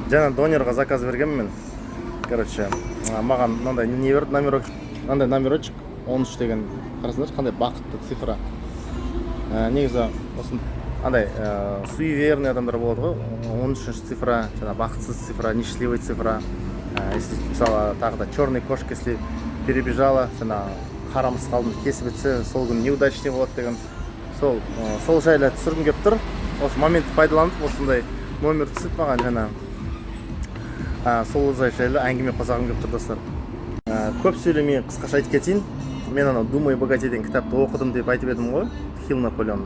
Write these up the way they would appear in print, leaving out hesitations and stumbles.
Жана донерға заказ бергенмін. Короче, маған мынандай не берді, номерочек 13 деген. Қарасаңдаршы, қандай бақытты цифра. Негізі осы андай суеверный адамдар болады ғой. 13 цифра, жана бақытсыз цифра, несчастливый цифра. Если мысалы тағы да черный кошка, если перебежала, жана қара мысқалдың кесіп өтсе, сол күн неудачный болады деген. Сол жайлы түсіргім келіп тұр. Осы моментті пайдаланып, осындай номер түсіп маған жана сол жайлы әңгіме қозғағым келіп тұр, достар. Көп сөйлемей қысқаша айтып кетейін. Мен анау «Думай богатей» деген кітапты оқыдым деп айтып едім ғой, Хилл Наполеон.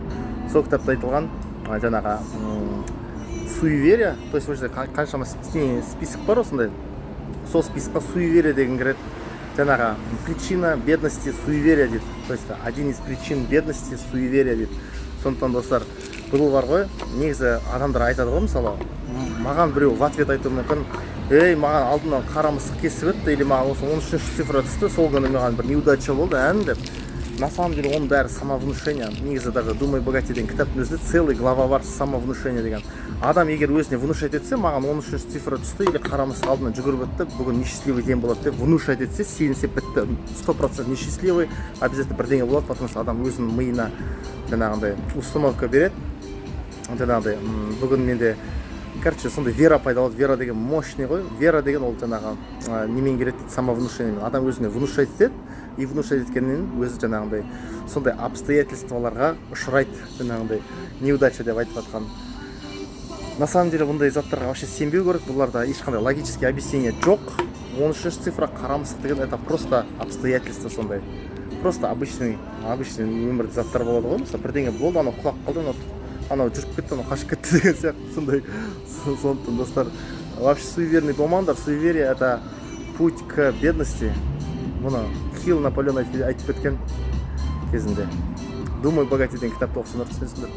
Сол кітапта айтылған жаңағы суеверие, то есть осы қаншама список бар осындай. Сол спискқа суеверие деген кіреді. Жаңағы причина бедности суеверия дейді. То есть один из причин бедности суеверия дейді. Сондықтан, достар, бұл бар ғой, негізі адамдар айтады ғой, мысалы, маған біреу в ответ айтуы мүмкін: ей, маған алдынан қара мысық кесіп өтті, или маған осы 13 цифра түсті, сол күні маған бір неудача болды, деп. На самом деле, оның бәрі самовнушение. Негізі даже «Думай богатей» деген кітаптың өзінде целый глава бар, самовнушение деген. Адам егер өзіне внушать етсе, маған 13 цифра түсті, или қара мысық алдынан жүгіріп өтті, бүгін несчастливый день болады деп внушать етсе, сенсе бітті, 100% несчастливый, обязательно бірдеңе болады, потому что адам өзінің миына жаңағындай установка береді. Жаңағындай бүгін менде, короче, сондай вера пайда болады. Вера деген мощный ғой. Вера деген ол жаңағы немен келеді дейді, самовнушениемен. Адам өзіне внушать етеді, и внушать еткеннен өзі жаңағындай сондай обстоятельстволарға ұшырайды, жаңағындай неудача деп айтып жатқан. На самом деле бұндай заттарға вообще сенбеу керек. Бұларда ешқандай логический объяснение жоқ. 13 цифра қара мысық деген это просто обстоятельства сондай. Просто обычный өмірде заттар болады ғой. Мысалы бірдеңе болды, анау құлап қалды, анау жүріп кетті, анау қашып кетті деген сияқты сондай. Сондықтан, достар, вообще суеверный болмаңдар. Суеверие это путь к бедности. Бұны Хилл Наполеон айтып кеткен кезінде. «Думай богатей» деген кітапты оқысаңдар түсінесіңдер.